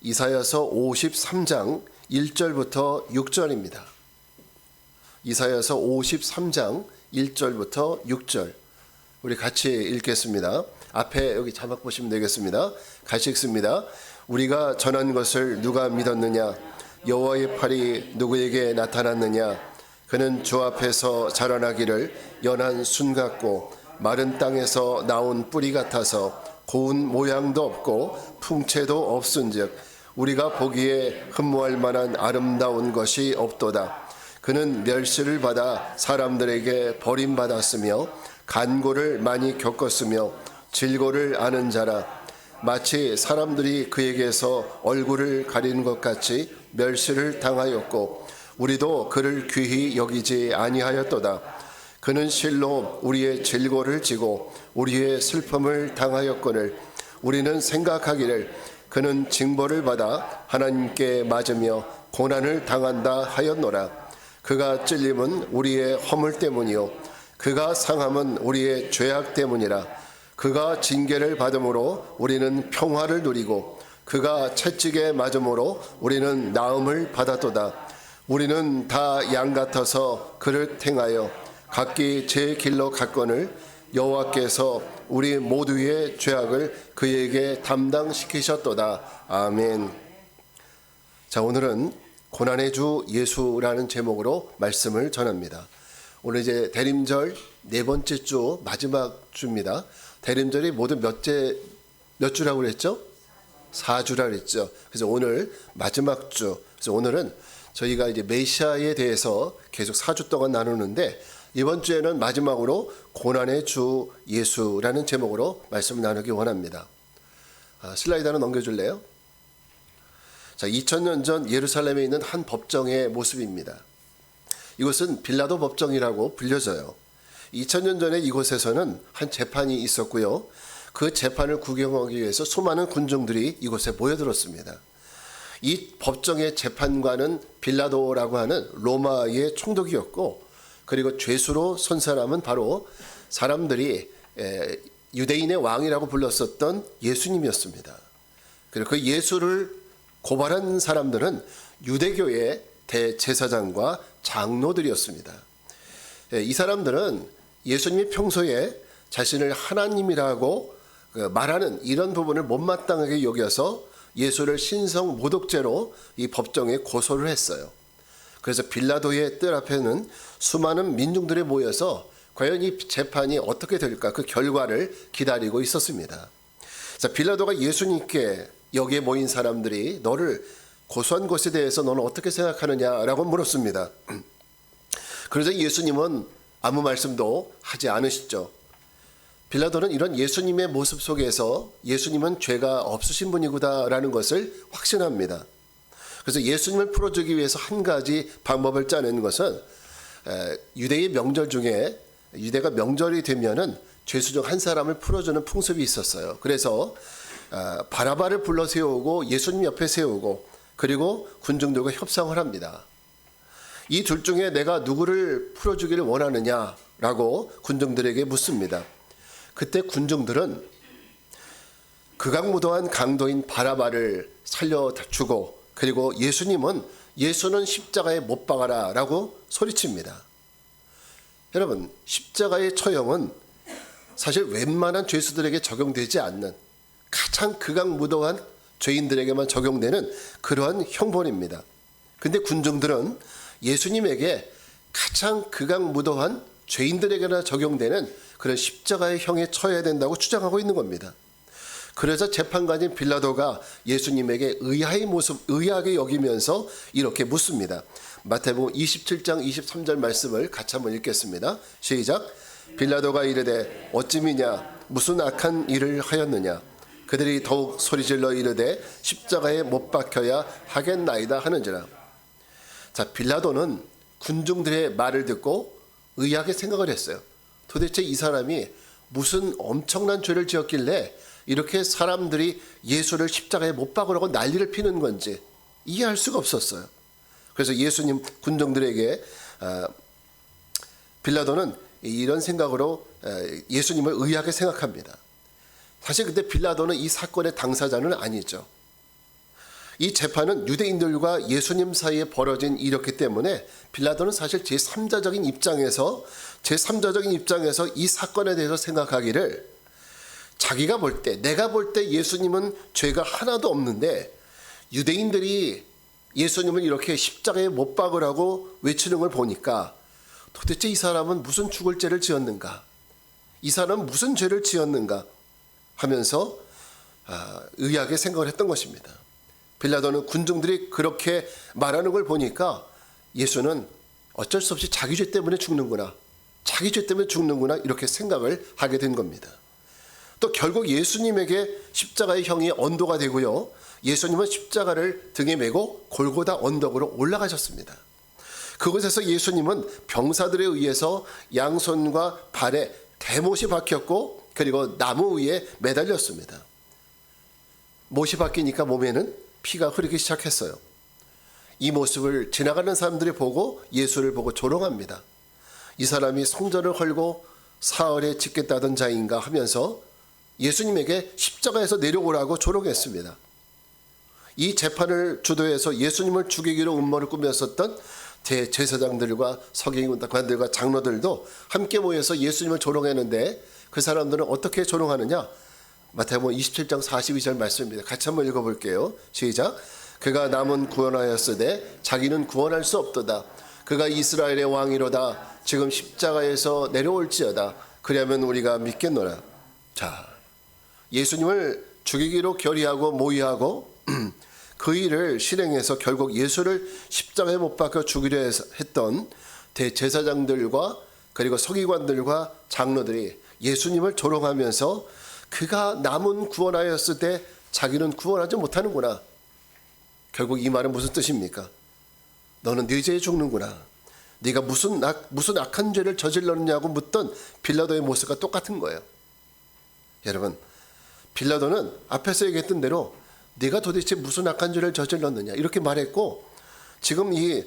이사야서 53장 1절부터 6절입니다. 이사야서 53장 1절부터 6절 우리 같이 읽겠습니다. 앞에 여기 자막 보시면 되겠습니다. 같이 읽습니다. 우리가 전한 것을 누가 믿었느냐? 여호와의 팔이 누구에게 나타났느냐? 그는 주 앞에서 자라나기를 연한 순 같고 마른 땅에서 나온 뿌리 같아서 고운 모양도 없고 풍채도 없은즉 우리가 보기에 흠모할 만한 아름다운 것이 없도다. 그는 멸시를 받아 사람들에게 버림받았으며 간고를 많이 겪었으며 질고를 아는 자라. 마치 사람들이 그에게서 얼굴을 가리는 것 같이 멸시를 당하였고 우리도 그를 귀히 여기지 아니하였도다. 그는 실로 우리의 질고를 지고 우리의 슬픔을 당하였거늘 우리는 생각하기를 그는 징벌을 받아 하나님께 맞으며 고난을 당한다 하였노라. 그가 찔림은 우리의 허물 때문이요 그가 상함은 우리의 죄악 때문이라. 그가 징계를 받음으로 우리는 평화를 누리고 그가 채찍에 맞음으로 우리는 나음을 받았도다. 우리는 다 양 같아서 그를 행하여 각기 제 길로 갔거늘 여호와께서 우리 모두의 죄악을 그에게 담당시키셨도다. 아멘. 자, 오늘은 고난의 주 예수라는 제목으로 말씀을 전합니다. 오늘 이제 대림절 네 번째 주 마지막 주입니다. 대림절이 모두 몇 주라고 그랬죠? 4주라고 그랬죠. 그래서 오늘 마지막 주. 그래서 오늘은 저희가 이제 메시아에 대해서 계속 4주 동안 나누는데 이번 주에는 마지막으로 고난의 주 예수라는 제목으로 말씀을 나누기 원합니다. 슬라이드 하나 넘겨줄래요? 자, 2000년 전 예루살렘에 있는 한 법정의 모습입니다. 이곳은 빌라도 법정이라고 불려져요. 2000년 전에 이곳에서는 한 재판이 있었고요. 그 재판을 구경하기 위해서 수많은 군중들이 이곳에 모여들었습니다. 이 법정의 재판관은 빌라도라고 하는 로마의 총독이었고 그리고 죄수로 선 사람은 바로 사람들이 유대인의 왕이라고 불렀었던 예수님이었습니다. 그리고 그 예수를 고발한 사람들은 유대교의 대제사장과 장로들이었습니다. 이 사람들은 예수님이 평소에 자신을 하나님이라고 말하는 이런 부분을 못마땅하게 여겨서 예수를 신성 모독죄로 이 법정에 고소를 했어요. 그래서 빌라도의 뜰 앞에는 수많은 민중들이 모여서 과연 이 재판이 어떻게 될까 그 결과를 기다리고 있었습니다. 자, 빌라도가 예수님께 여기에 모인 사람들이 너를 고소한 것에 대해서 너는 어떻게 생각하느냐라고 물었습니다. 그래서 예수님은 아무 말씀도 하지 않으시죠. 빌라도는 이런 예수님의 모습 속에서 예수님은 죄가 없으신 분이구나라는 것을 확신합니다. 그래서 예수님을 풀어주기 위해서 한 가지 방법을 짜낸 것은 유대의 명절 중에 유대가 명절이 되면은 죄수 중 한 사람을 풀어주는 풍습이 있었어요. 그래서 바라바를 불러 세우고 예수님 옆에 세우고 그리고 군중들과 협상을 합니다. 이 둘 중에 내가 누구를 풀어주기를 원하느냐라고 군중들에게 묻습니다. 그때 군중들은 극악무도한 강도인 바라바를 살려주고 그리고 예수는 십자가에 못 박아라 라고 소리칩니다. 여러분, 십자가의 처형은 사실 웬만한 죄수들에게 적용되지 않는 가장 극악무도한 죄인들에게만 적용되는 그러한 형벌입니다. 근데 군중들은 예수님에게 가장 극악무도한 죄인들에게나 적용되는 그런 십자가의 형에 처해야 된다고 주장하고 있는 겁니다. 그래서 재판관인 빌라도가 예수님에게 의아하게 여기면서 이렇게 묻습니다. 마태복음 27장 23절 말씀을 같이 한번 읽겠습니다. 시작. 빌라도가 이르되 어찌미냐 무슨 악한 일을 하였느냐. 그들이 더욱 소리질러 이르되 십자가에 못 박혀야 하겠나이다 하는지라. 자, 빌라도는 군중들의 말을 듣고 의아하게 생각을 했어요. 도대체 이 사람이 무슨 엄청난 죄를 지었길래 이렇게 사람들이 예수를 십자가에 못 박으라고 난리를 피는 건지 이해할 수가 없었어요. 그래서 예수님 군중들에게 빌라도는 이런 생각으로 예수님을 의아하게 생각합니다. 사실 근데 빌라도는 이 사건의 당사자는 아니죠. 이 재판은 유대인들과 예수님 사이에 벌어진 일이었기 때문에 빌라도는 사실 제3자적인 입장에서 이 사건에 대해서 생각하기를, 자기가 볼 때, 내가 볼 때 예수님은 죄가 하나도 없는데 유대인들이 예수님을 이렇게 십자가에 못 박으라고 외치는 걸 보니까 도대체 이 사람은 무슨 죽을 죄를 지었는가, 이 사람은 무슨 죄를 지었는가 하면서 의아하게 생각을 했던 것입니다. 빌라도는 군중들이 그렇게 말하는 걸 보니까 예수는 어쩔 수 없이 자기 죄 때문에 죽는구나, 이렇게 생각을 하게 된 겁니다. 또 결국 예수님에게 십자가의 형이 언도가 되고요, 예수님은 십자가를 등에 메고 골고다 언덕으로 올라가셨습니다. 그곳에서 예수님은 병사들에 의해서 양손과 발에 대못이 박혔고, 그리고 나무 위에 매달렸습니다. 못이 박히니까 몸에는 피가 흐르기 시작했어요. 이 모습을 지나가는 사람들이 보고 예수를 보고 조롱합니다. 이 사람이 성전을 헐고 사흘에 짓겠다던 자인가 하면서 예수님에게 십자가에서 내려오라고 조롱했습니다. 이 재판을 주도해서 예수님을 죽이기로 음모를 꾸몄었던 대제사장들과 서기관들과 장로들도 함께 모여서 예수님을 조롱했는데, 그 사람들은 어떻게 조롱하느냐? 마태복음 27장 42절 말씀입니다. 같이 한번 읽어볼게요. 시작. 그가 남은 구원하였으되 자기는 구원할 수 없도다. 그가 이스라엘의 왕이로다. 지금 십자가에서 내려올지어다. 그리하면 우리가 믿겠노라. 자, 예수님을 죽이기로 결의하고 모의하고 그 일을 실행해서 결국 예수를 십자가에 못 박혀 죽이려 했던 대제사장들과 그리고 서기관들과 장로들이 예수님을 조롱하면서 그가 남은 구원하였을 때 자기는 구원하지 못하는구나. 결국 이 말은 무슨 뜻입니까? 너는 네 죄에 죽는구나. 네가 무슨 악한 죄를 저질렀냐고 묻던 빌라도의 모습과 똑같은 거예요. 여러분, 빌라도는 앞에서 얘기했던 대로 네가 도대체 무슨 악한 죄를 저질렀느냐 이렇게 말했고, 지금 이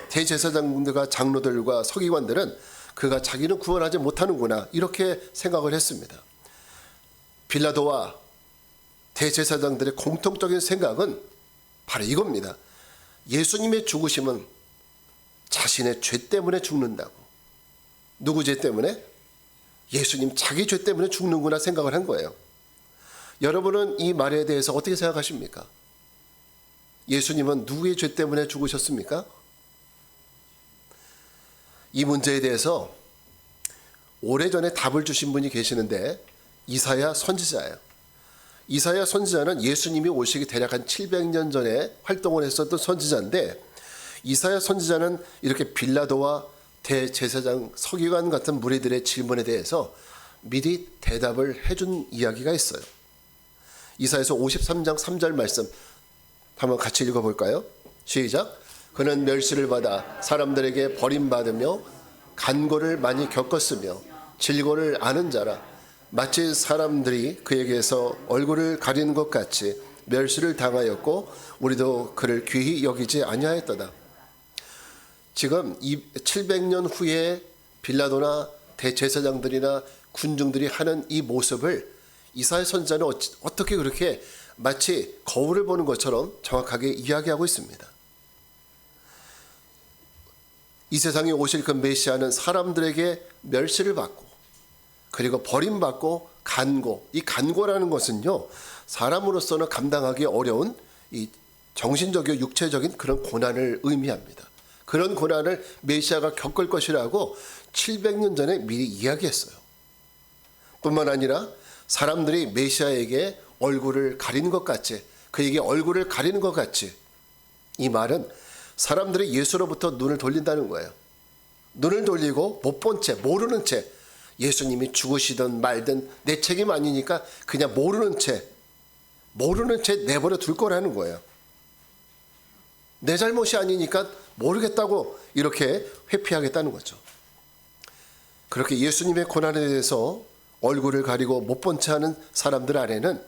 대제사장들과 장로들과 서기관들은 그가 자기는 구원하지 못하는구나 이렇게 생각을 했습니다. 빌라도와 대제사장들의 공통적인 생각은 바로 이겁니다. 예수님의 죽으심은 자신의 죄 때문에 죽는다고. 누구 죄 때문에? 예수님 자기 죄 때문에 죽는구나 생각을 한 거예요. 여러분은 이 말에 대해서 어떻게 생각하십니까? 예수님은 누구의 죄 때문에 죽으셨습니까? 이 문제에 대해서 오래전에 답을 주신 분이 계시는데 이사야 선지자예요. 이사야 선지자는 예수님이 오시기 대략 한 700년 전에 활동을 했었던 선지자인데, 이사야 선지자는 이렇게 빌라도와 대제사장 서기관 같은 무리들의 질문에 대해서 미리 대답을 해준 이야기가 있어요. 이사야서 53장 3절 말씀 한번 같이 읽어볼까요? 시작. 그는 멸시를 받아 사람들에게 버림받으며 간고를 많이 겪었으며 질고를 아는 자라. 마치 사람들이 그에게서 얼굴을 가리는 것 같이 멸시를 당하였고 우리도 그를 귀히 여기지 아니하였도다. 지금 700년 후에 빌라도나 대제사장들이나 군중들이 하는 이 모습을 이사야 선지자는 어떻게 그렇게 마치 거울을 보는 것처럼 정확하게 이야기하고 있습니다. 이 세상에 오실 그 메시아는 사람들에게 멸시를 받고 그리고 버림받고 간고, 이 간고라는 것은요, 사람으로서는 감당하기 어려운 이 정신적이고 육체적인 그런 고난을 의미합니다. 그런 고난을 메시아가 겪을 것이라고 700년 전에 미리 이야기했어요. 뿐만 아니라 사람들이 메시아에게 얼굴을 가리는 것 같이, 그에게 얼굴을 가리는 것 같이, 이 말은 사람들이 예수로부터 눈을 돌린다는 거예요. 눈을 돌리고 못 본 채, 모르는 채, 예수님이 죽으시든 말든 내 책임 아니니까 그냥 모르는 채 내버려 둘 거라는 거예요. 내 잘못이 아니니까 모르겠다고 이렇게 회피하겠다는 거죠. 그렇게 예수님의 고난에 대해서 얼굴을 가리고 못 본 채 하는 사람들 안에는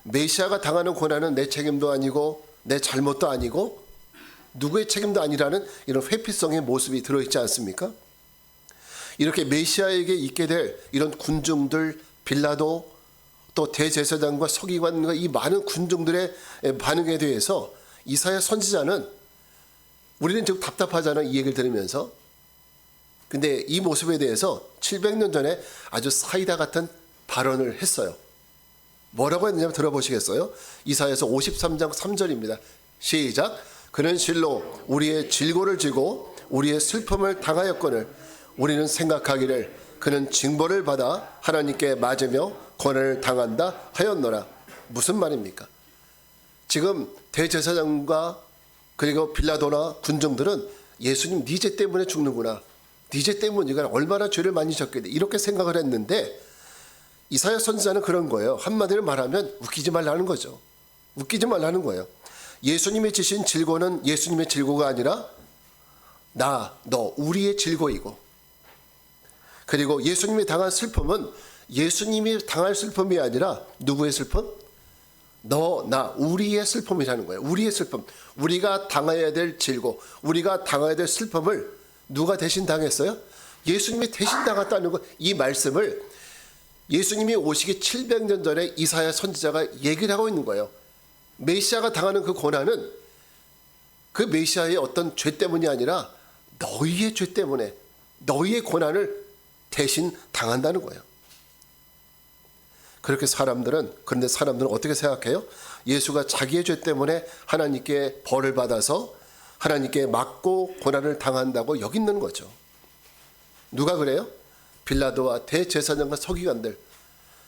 메시아가 당하는 고난은 내 책임도 아니고 내 잘못도 아니고 누구의 책임도 아니라는 이런 회피성의 모습이 들어있지 않습니까? 이렇게 메시아에게 있게 될 이런 군중들, 빌라도, 또 대제사장과 서기관과 이 많은 군중들의 반응에 대해서 이사야 선지자는 우리는 지금 답답하잖아, 이 얘기를 들으면서. 근데 이 모습에 대해서 700년 전에 아주 사이다 같은 발언을 했어요. 뭐라고 했느냐 들어보시겠어요? 이사야서 53장 3절입니다. 시작. 그는 실로 우리의 질고를 지고 우리의 슬픔을 당하였거늘 우리는 생각하기를 그는 징벌을 받아 하나님께 맞으며 고난을 당한다 하였노라. 무슨 말입니까? 지금 대제사장과 그리고 빌라도나 군중들은 예수님 네 죄 때문에 죽는구나, 네 죄 때문이가 얼마나 죄를 많이 졌겠네, 이렇게 생각을 했는데 이사야 선지자는 그런 거예요. 한마디로 말하면 웃기지 말라는 거죠. 웃기지 말라는 거예요. 예수님이 지신 질고는 예수님의 질고가 아니라 나, 너, 우리의 질고이고, 그리고 예수님이 당한 슬픔은 예수님이 당할 슬픔이 아니라 누구의 슬픔? 너, 나, 우리의 슬픔이라는 거예요. 우리의 슬픔. 우리가 당해야 될 질고, 우리가 당해야 될 슬픔을 누가 대신 당했어요? 예수님이 대신 당했다는 거. 이 말씀을 예수님이 오시기 700년 전에 이사야 선지자가 얘기를 하고 있는 거예요. 메시아가 당하는 그 고난은 그 메시아의 어떤 죄 때문이 아니라 너희의 죄 때문에, 너희의 고난을 대신 당한다는 거예요. 그런데 사람들은 어떻게 생각해요? 예수가 자기의 죄 때문에 하나님께 벌을 받아서 하나님께 맞고 고난을 당한다고 여기는 거죠. 누가 그래요? 빌라도와 대제사장과 서기관들,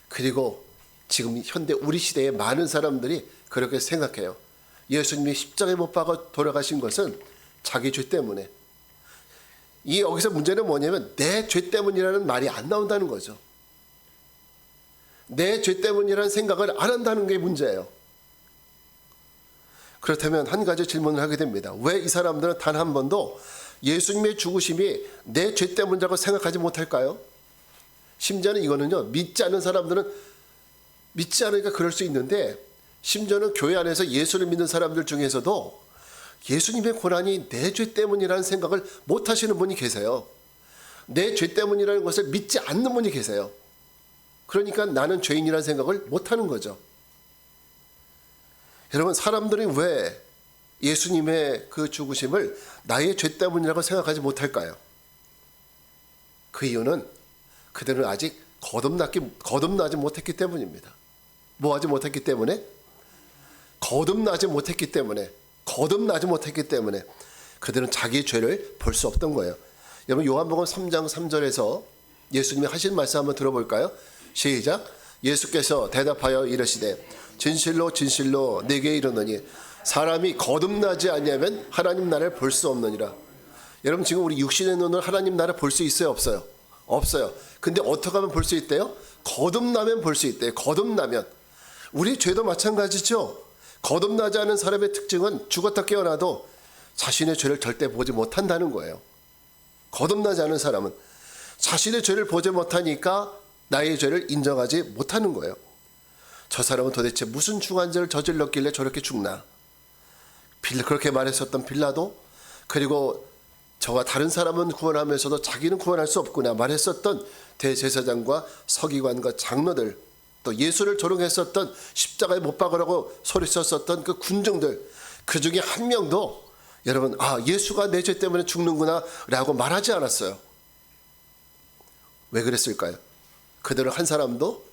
그리고 지금 현대 우리 시대의 많은 사람들이 그렇게 생각해요. 예수님이 십자가에 못 박아 돌아가신 것은 자기 죄 때문에. 여기서 문제는 뭐냐면 내 죄 때문이라는 말이 안 나온다는 거죠. 내 죄 때문이라는 생각을 안 한다는 게 문제예요. 그렇다면 한 가지 질문을 하게 됩니다. 왜 이 사람들은 단 한 번도 예수님의 죽으심이 내 죄 때문이라고 생각하지 못할까요? 심지어는 이거는요, 믿지 않는 사람들은 믿지 않으니까 그럴 수 있는데, 심지어는 교회 안에서 예수를 믿는 사람들 중에서도 예수님의 고난이 내 죄 때문이라는 생각을 못 하시는 분이 계세요. 내 죄 때문이라는 것을 믿지 않는 분이 계세요. 그러니까 나는 죄인이라는 생각을 못 하는 거죠. 여러분, 사람들이 왜 예수님의 그 죽으심을 나의 죄 때문이라고 생각하지 못할까요? 그 이유는 그들은 아직 거듭나지 못했기 때문입니다. 뭐 하지 못했기 때문에? 거듭나지 못했기 때문에 그들은 자기의 죄를 볼 수 없던 거예요. 여러분, 요한복음 3장 3절에서 예수님이 하신 말씀 한번 들어볼까요? 시작. 예수께서 대답하여 이르시되 진실로 진실로 네게 이르노니 사람이 거듭나지 아니하면 하나님 나라를 볼 수 없느니라. 여러분, 지금 우리 육신의 눈으로 하나님 나라를 볼 수 있어요, 없어요? 없어요. 근데 어떻게 하면 볼 수 있대요? 거듭나면 볼 수 있대요. 거듭나면. 우리 죄도 마찬가지죠. 거듭나지 않은 사람의 특징은 죽었다 깨어나도 자신의 죄를 절대 보지 못한다는 거예요. 거듭나지 않은 사람은 자신의 죄를 보지 못하니까 나의 죄를 인정하지 못하는 거예요. 저 사람은 도대체 무슨 중한 죄를 저질렀길래 저렇게 죽나? 그렇게 말했었던 빌라도, 그리고 저와 다른 사람은 구원하면서도 자기는 구원할 수 없구나 말했었던 대제사장과 서기관과 장로들, 또 예수를 조롱했었던, 십자가에 못 박으라고 소리쳤었던 그 군중들, 그 중에 한 명도 여러분, 예수가 내 죄 때문에 죽는구나 라고 말하지 않았어요. 왜 그랬을까요? 그들은 한 사람도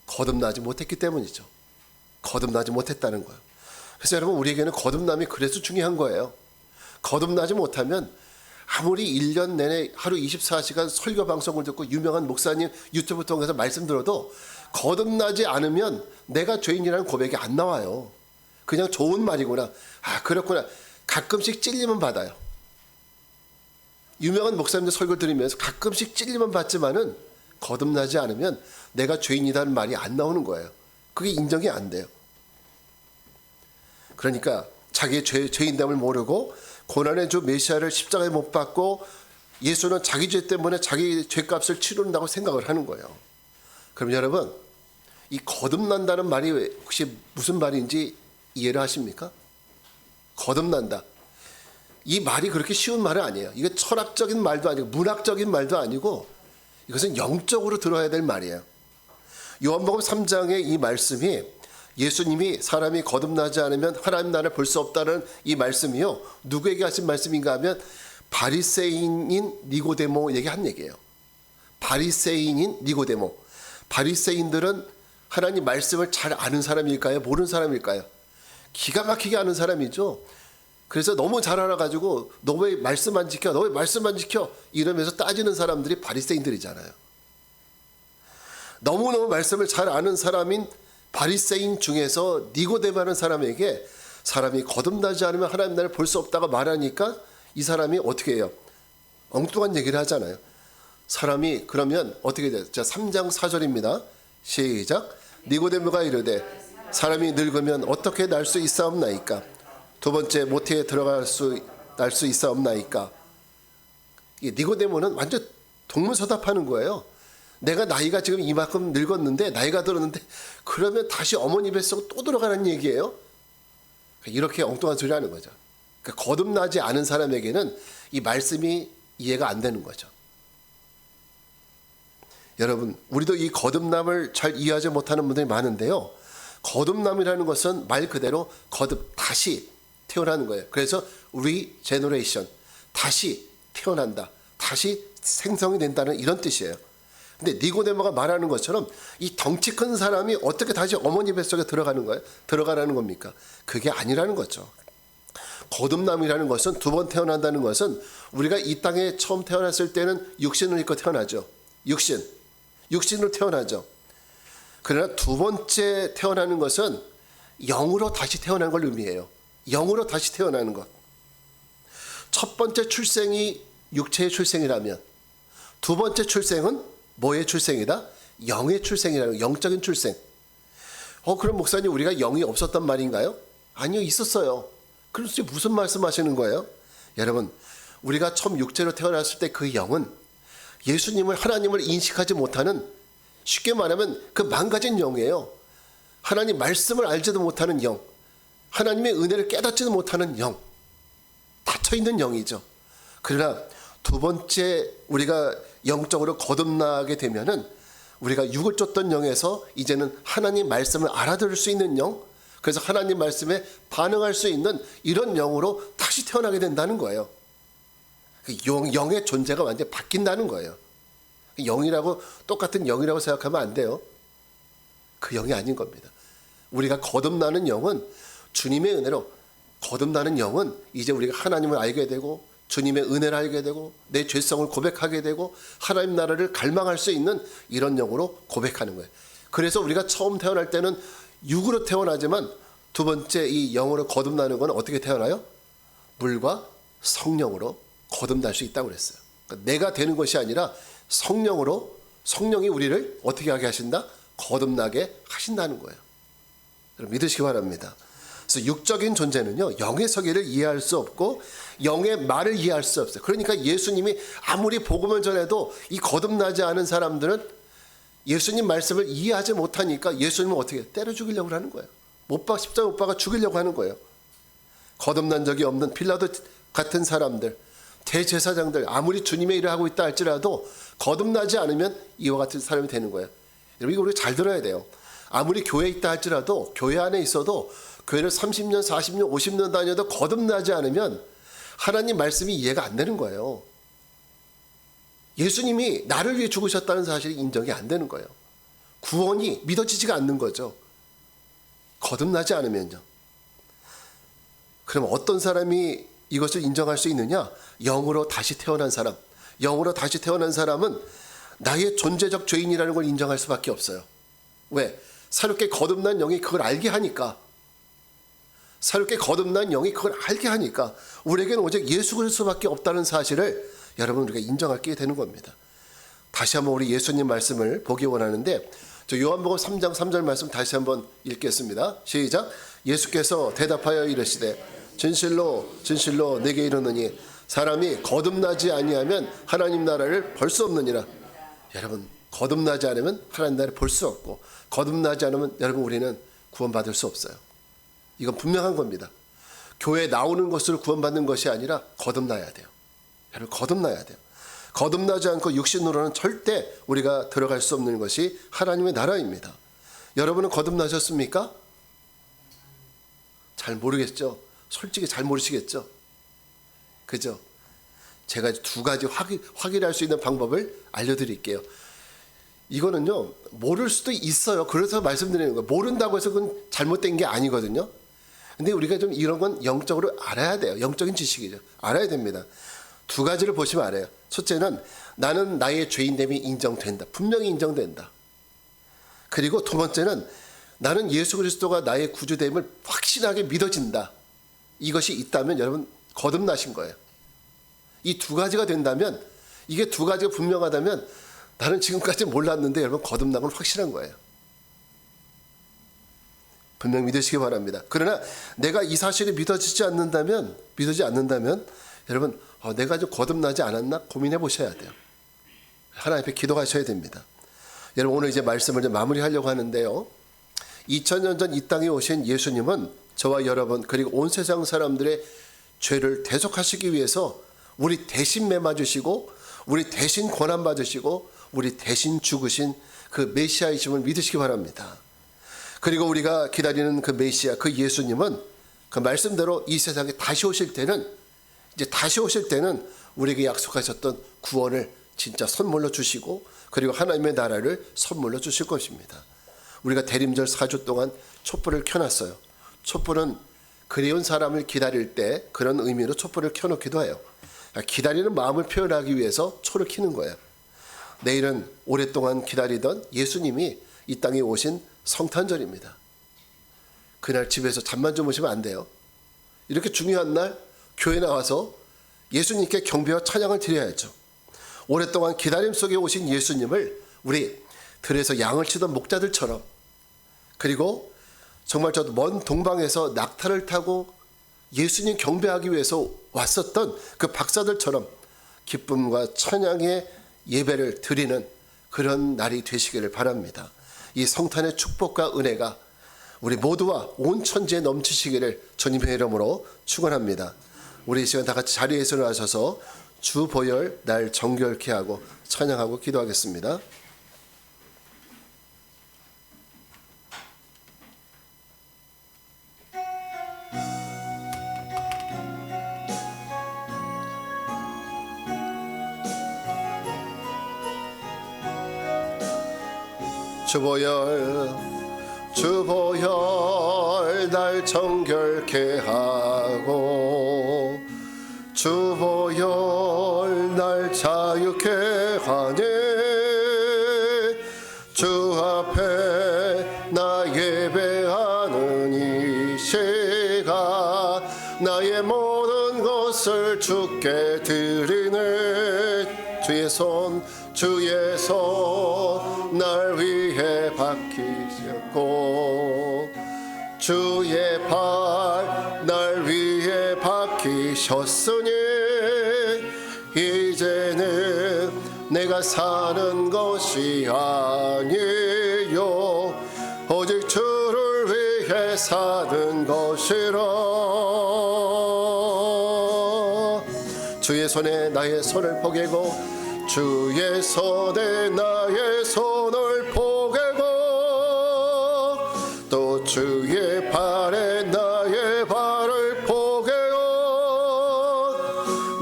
거듭나지 못했기 때문이죠. 거듭나지 못했다는 거예요. 그래서 여러분, 우리에게는 거듭남이 그래서 중요한 거예요. 거듭나지 못하면 아무리 1년 내내 하루 24시간 설교 방송을 듣고 유명한 목사님 유튜브 통해서 말씀 들어도 거듭나지 않으면 내가 죄인이라는 고백이 안 나와요. 그냥 좋은 말이구나. 그렇구나. 가끔씩 찔림은 받아요. 유명한 목사님들 설교 들으면서 가끔씩 찔림은 받지만은 거듭나지 않으면 내가 죄인이라는 말이 안 나오는 거예요. 그게 인정이 안 돼요. 그러니까 자기의 죄인됨을 모르고 고난의 주 메시아를 십자가에 못 박고 예수는 자기 죄 때문에 자기 죄값을 치른다고 생각을 하는 거예요. 그럼 여러분, 이 거듭난다는 말이 혹시 무슨 말인지 이해를 하십니까? 거듭난다. 이 말이 그렇게 쉬운 말은 아니에요. 이게 철학적인 말도 아니고 문학적인 말도 아니고 이것은 영적으로 들어야 될 말이에요. 요한복음 3장의 이 말씀이 예수님이 사람이 거듭나지 않으면 하나님 나라를 볼 수 없다는 이 말씀이요, 누구에게 하신 말씀인가 하면 바리새인인 니고데모에게 한 얘기예요. 바리새인인 니고데모. 바리새인들은 하나님 말씀을 잘 아는 사람일까요? 모르는 사람일까요? 기가 막히게 아는 사람이죠. 그래서 너무 잘 알아가지고 너 왜 말씀 안 지켜? 너 왜 말씀 안 지켜? 이러면서 따지는 사람들이 바리새인들이잖아요. 너무너무 말씀을 잘 아는 사람인 바리새인 중에서 니고데모라는 사람에게 사람이 거듭나지 않으면 하나님 나라를 볼 수 없다고 말하니까 이 사람이 어떻게 해요? 엉뚱한 얘기를 하잖아요. 사람이 그러면 어떻게 돼요? 자, 3장 4절입니다. 시작. 니고데모가 이르되 사람이 늙으면 어떻게 날 수 있사옵나이까? 두 번째 모태에 날 수 있사옵나이까? 니고데모는 완전 동문서답하는 거예요. 내가 나이가 지금 이만큼 늙었는데, 나이가 들었는데 그러면 다시 어머니 뱃속 또 들어가는 얘기예요? 이렇게 엉뚱한 소리 하는 거죠. 그러니까 거듭나지 않은 사람에게는 이 말씀이 이해가 안 되는 거죠. 여러분, 우리도 이 거듭남을 잘 이해하지 못하는 분들이 많은데요, 거듭남이라는 것은 말 그대로 다시 태어나는 거예요. 그래서 regeneration, 다시 태어난다, 다시 생성이 된다는 이런 뜻이에요. 근데 니고데모가 말하는 것처럼 이 덩치 큰 사람이 어떻게 다시 어머니 뱃속에 들어가는 거예요? 들어가라는 겁니까? 그게 아니라는 거죠. 거듭남이라는 것은, 두 번 태어난다는 것은, 우리가 이 땅에 처음 태어났을 때는 육신을 입고 태어나죠. 육신으로 태어나죠. 그러나 두 번째 태어나는 것은 영으로 다시 태어나는 걸 의미해요. 영으로 다시 태어나는 것. 첫 번째 출생이 육체의 출생이라면 두 번째 출생은 뭐의 출생이다? 영의 출생이라는, 영적인 출생. 그럼 목사님, 우리가 영이 없었단 말인가요? 아니요, 있었어요. 그래서 무슨 말씀하시는 거예요? 여러분, 우리가 처음 육체로 태어났을 때 그 영은 예수님을, 하나님을 인식하지 못하는, 쉽게 말하면 그 망가진 영이에요. 하나님 말씀을 알지도 못하는 영, 하나님의 은혜를 깨닫지도 못하는 영, 닫혀있는 영이죠. 그러나 두 번째 우리가 영적으로 거듭나게 되면은 우리가 육을 쫓던 영에서 이제는 하나님 말씀을 알아들을 수 있는 영, 그래서 하나님 말씀에 반응할 수 있는 이런 영으로 다시 태어나게 된다는 거예요. 영의 존재가 완전히 바뀐다는 거예요. 영이라고, 똑같은 영이라고 생각하면 안 돼요. 그 영이 아닌 겁니다. 우리가 거듭나는 영은 주님의 은혜로, 거듭나는 영은 이제 우리가 하나님을 알게 되고 주님의 은혜를 알게 되고 내 죄성을 고백하게 되고 하나님 나라를 갈망할 수 있는 이런 영으로 고백하는 거예요. 그래서 우리가 처음 태어날 때는 육으로 태어나지만 두 번째 이 영으로 거듭나는 건 어떻게 태어나요? 물과 성령으로 거듭날 수 있다고 그랬어요. 그러니까 내가 되는 것이 아니라 성령으로, 성령이 우리를 어떻게 하게 하신다? 거듭나게 하신다는 거예요. 여러분 믿으시기 바랍니다. 그래서 육적인 존재는요, 영의 서기를 이해할 수 없고 영의 말을 이해할 수 없어요. 그러니까 예수님이 아무리 복음을 전해도 이 거듭나지 않은 사람들은 예수님 말씀을 이해하지 못하니까 예수님은 어떻게 때려 죽이려고 하는 거예요. 십자가 못 박아 죽이려고 하는 거예요. 거듭난 적이 없는 빌라도 같은 사람들, 대제사장들, 아무리 주님의 일을 하고 있다 할지라도 거듭나지 않으면 이와 같은 사람이 되는 거예요. 여러분 이거 우리가 잘 들어야 돼요. 아무리 교회에 있다 할지라도, 교회 안에 있어도, 교회를 30년, 40년, 50년 다녀도 거듭나지 않으면 하나님 말씀이 이해가 안 되는 거예요. 예수님이 나를 위해 죽으셨다는 사실이 인정이 안 되는 거예요. 구원이 믿어지지가 않는 거죠. 거듭나지 않으면요. 그럼 어떤 사람이 이것을 인정할 수 있느냐? 영으로 다시 태어난 사람. 영으로 다시 태어난 사람은 나의 존재적 죄인이라는 걸 인정할 수밖에 없어요. 왜? 새롭게 거듭난 영이 그걸 알게 하니까. 새롭게 거듭난 영이 그걸 알게 하니까 우리에게는 오직 예수 그리스도밖에 없다는 사실을 여러분 우리가 인정하게 되는 겁니다. 다시 한번 우리 예수님 말씀을 보기 원하는데, 저 요한복음 3장 3절 말씀 다시 한번 읽겠습니다. 시작. 예수께서 대답하여 이르시되 진실로 진실로 내게 이르노니 사람이 거듭나지 아니하면 하나님 나라를 볼 수 없느니라. 여러분 거듭나지 않으면 하나님 나라를 볼 수 없고, 거듭나지 않으면 여러분 우리는 구원받을 수 없어요. 이건 분명한 겁니다. 교회에 나오는 것으로 구원받는 것이 아니라 거듭나야 돼요. 여러분 거듭나야 돼요. 거듭나지 않고 육신으로는 절대 우리가 들어갈 수 없는 것이 하나님의 나라입니다. 여러분은 거듭나셨습니까? 잘 모르겠죠? 솔직히 잘 모르시겠죠? 그죠? 제가 두 가지 확인할 수 있는 방법을 알려드릴게요. 이거는요, 모를 수도 있어요. 그래서 말씀드리는 거예요. 모른다고 해서 그건 잘못된 게 아니거든요. 근데 우리가 좀 이런 건 영적으로 알아야 돼요. 영적인 지식이죠. 알아야 됩니다. 두 가지를 보시면 알아요. 첫째는 나는 나의 죄인됨이 인정된다. 분명히 인정된다. 그리고 두 번째는 나는 예수 그리스도가 나의 구주됨을 확실하게 믿어진다. 이것이 있다면 여러분 거듭나신 거예요. 이 두 가지가 된다면, 이게 두 가지가 분명하다면 나는 지금까지 몰랐는데 여러분 거듭난 건 확실한 거예요. 분명히 믿으시기 바랍니다. 그러나 내가 이 사실이 믿어지지 않는다면 여러분 내가 좀 거듭나지 않았나 고민해 보셔야 돼요. 하나님 앞에 기도하셔야 됩니다. 여러분 오늘 이제 말씀을 좀 마무리하려고 하는데요. 2000년 전 이 땅에 오신 예수님은 저와 여러분 그리고 온 세상 사람들의 죄를 대속하시기 위해서 우리 대신 매맞으시고 우리 대신 고난받으시고 우리 대신 죽으신 그 메시아이심을 믿으시기 바랍니다. 그리고 우리가 기다리는 그 메시아, 그 예수님은 그 말씀대로 이 세상에 다시 오실 때는 우리에게 약속하셨던 구원을 진짜 선물로 주시고 그리고 하나님의 나라를 선물로 주실 것입니다. 우리가 대림절 4주 동안 촛불을 켜놨어요. 촛불은 그리운 사람을 기다릴 때 그런 의미로 촛불을 켜놓기도 해요. 기다리는 마음을 표현하기 위해서 초를 켜는 거예요. 내일은 오랫동안 기다리던 예수님이 이 땅에 오신 성탄절입니다. 그날 집에서 잠만 주무시면 안 돼요. 이렇게 중요한 날 교회 나와서 예수님께 경배와 찬양을 드려야죠. 오랫동안 기다림 속에 오신 예수님을 우리 들에서 양을 치던 목자들처럼, 그리고 정말 저 먼 동방에서 낙타를 타고 예수님 경배하기 위해서 왔었던 그 박사들처럼 기쁨과 찬양의 예배를 드리는 그런 날이 되시기를 바랍니다. 이 성탄의 축복과 은혜가 우리 모두와 온 천지에 넘치시기를 주님의 이름으로 축원합니다. 우리 이 시간 다 같이 자리에서 일어나셔서 주 보혈 날 정결케 하고 찬양하고 기도하겠습니다. 주보혈 날 정결케 하고 주보혈 날 자유케 하네. 주 앞에 나 예배하는 이 시간 나의 모든 것을 주께 드리네. 주의 손 날 위해 박히셨고 주의 발 날 위해 박히셨으니 이제는 내가 사는 것이 아니요 오직 주를 위해 사는 것이라. 주의 손에 나의 손을 포개고 주의 손에 나의 손을 포개고 또 주의 발에 나의 발을 포개고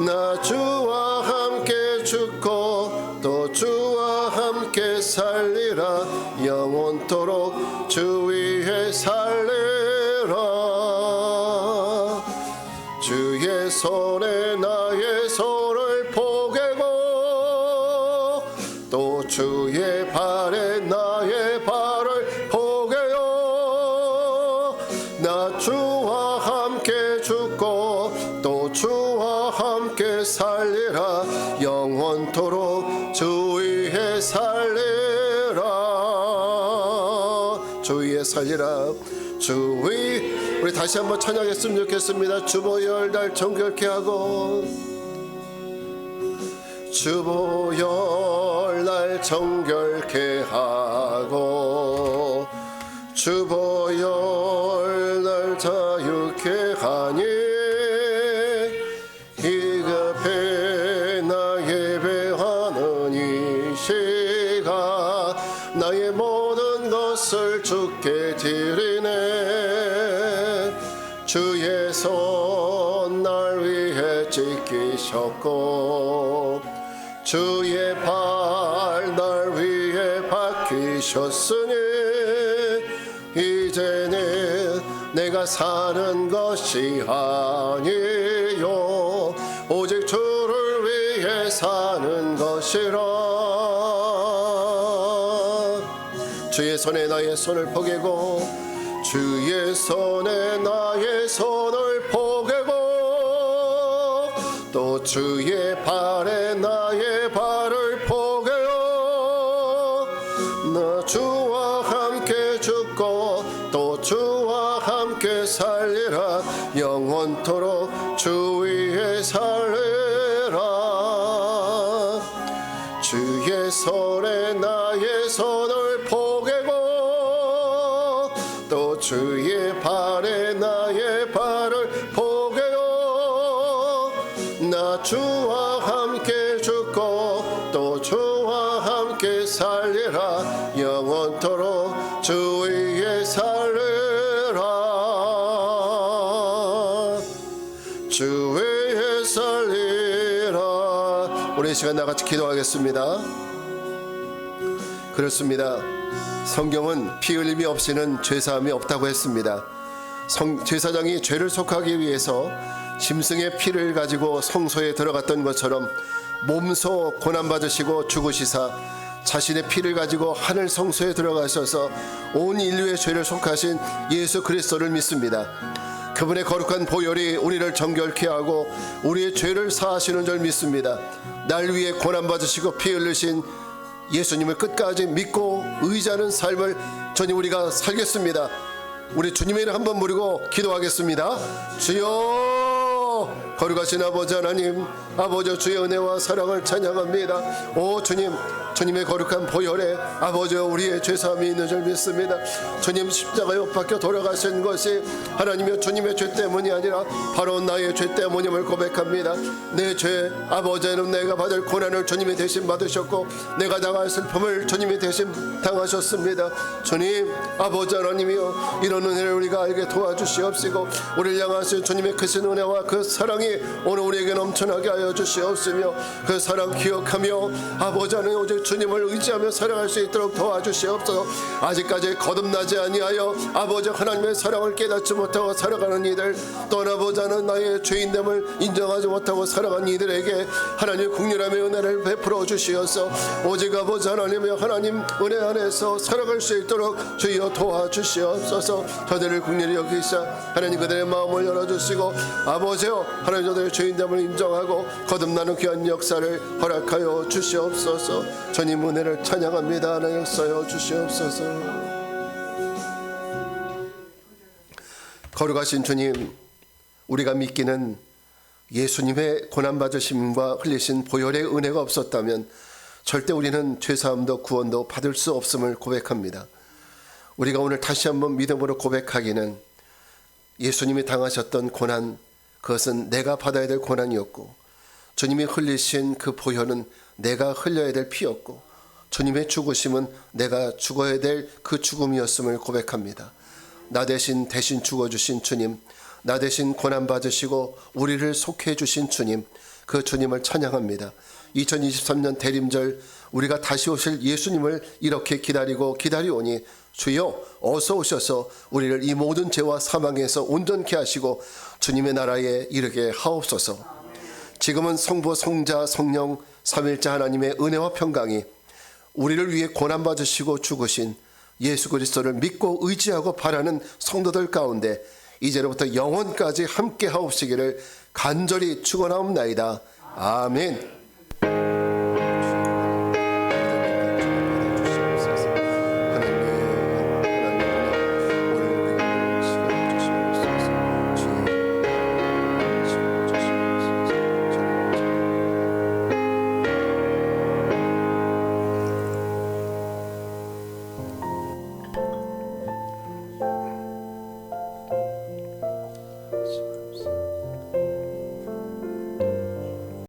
나 주와 함께 죽고 또 주와 함께 살리라. 영원토록 주 위에 살리라. 주의 손에 나의 손을 포개고 또 주의 발에 나의 발을 포개요. 나 주와 함께 죽고 또 주와 함께 살리라. 영원토록 주 위에 살리라. 주 위에 살리라. 주 위. 우리 다시 한번 찬양했으면 좋겠습니다. 주보혈 날 정결케 하고 주보혈 날 정결케 하고 주보혈 날 자유케 하니 이 앞에 나 예배하 주의 손 날 위해 지키셨고 주의 발 날 위해 박히셨으니 이제는 내가 사는 것이 아니요 오직 주를 위해 사는 것이라. 주의 손에 나의 손을 포개고 주의 손에 나의 손을 포개고 또 주의 발에 나의 발을 포개어 나 주와 함께 죽고 또 주와 함께 살리라. 영원토록 주 위에 살리라. 주의 손에 나의 손을 포개고 또 주의 발에 나의 발을 포개어 나 주와 함께 죽고 또 주와 함께 살리라. 영원토록 주 위에 살리라. 주 위에 살리라. 우리 이 시간 나같이 기도하겠습니다. 그렇습니다. 성경은 피 흘림이 없이는 죄사함이 없다고 했습니다. 제사장이 죄를 속하기 위해서 짐승의 피를 가지고 성소에 들어갔던 것처럼 몸소 고난받으시고 죽으시사 자신의 피를 가지고 하늘 성소에 들어가셔서 온 인류의 죄를 속하신 예수 그리스도를 믿습니다. 그분의 거룩한 보혈이 우리를 정결케 하고 우리의 죄를 사하시는 줄 믿습니다. 날 위해 고난받으시고 피 흘리신 예수님을 끝까지 믿고 의지하는 삶을 주님 우리가 살겠습니다. 우리 주님의 이름 한번 부르고 기도하겠습니다. 주여 거룩하신 아버지 하나님, 아버지 주의 은혜와 사랑을 찬양합니다. 오 주님, 주님의 거룩한 보혈에 아버지 우리의 죄사함이 있는 줄 믿습니다. 주님 십자가에 못 박혀 돌아가신 것이 하나님의 주님의 죄 때문이 아니라 바로 나의 죄 때문임을 고백합니다. 내 죄 아버지는 내가 받을 고난을 주님이 대신 받으셨고 내가 당할 슬픔을 주님이 대신 당하셨습니다. 주님 아버지 하나님이여 이런 은혜를 우리가 알게 도와주시옵시고 우리를 향하신 주님의 크신 은혜와 그 사랑이 오늘 우리에게 넘쳐나게 하여 주시옵시며 그 사랑 기억하며 아버지 하나님 오직 주님을 의지하며 살아갈 수 있도록 도와주시옵소서. 아직까지 거듭나지 아니하여 아버지 하나님의 사랑을 깨닫지 못하고 살아가는 이들 또 아버지 하나님 나의 죄인됨을 인정하지 못하고 살아가는 이들에게 하나님 국률함의 은혜를 베풀어 주시어서 오직 아버지 하나님의 하나님 은혜 안에서 살아갈 수 있도록 주여 도와주시옵소서. 저들을 국률히 여기시사 하나님 그들의 마음을 열어주시고 아버지여 하나님 저들의 죄인됨을 인정하고 거듭나는 귀한 역사를 허락하여 주시옵소서. 주님 은혜를 찬양합니다. 하나님 역사여 주시옵소서. 거룩하신 주님, 우리가 믿기는 예수님의 고난받으심과 흘리신 보혈의 은혜가 없었다면 절대 우리는 죄사함도 구원도 받을 수 없음을 고백합니다. 우리가 오늘 다시 한번 믿음으로 고백하기는 예수님이 당하셨던 고난, 그것은 내가 받아야 될 고난이었고 주님이 흘리신 그 보혈은 내가 흘려야 될 피였고 주님의 죽으심은 내가 죽어야 될 그 죽음이었음을 고백합니다. 나 대신 죽어주신 주님, 나 대신 고난받으시고 우리를 속해 주신 주님, 그 주님을 찬양합니다. 2023년 대림절 우리가 다시 오실 예수님을 이렇게 기다리오니 주여 어서 오셔서 우리를 이 모든 죄와 사망에서 온전케 하시고 주님의 나라에 이르게 하옵소서. 지금은 성부 성자 성령 삼일자 하나님의 은혜와 평강이 우리를 위해 고난받으시고 죽으신 예수 그리스도를 믿고 의지하고 바라는 성도들 가운데 이제로부터 영원까지 함께 하옵시기를 간절히 축원하옵나이다. 아멘.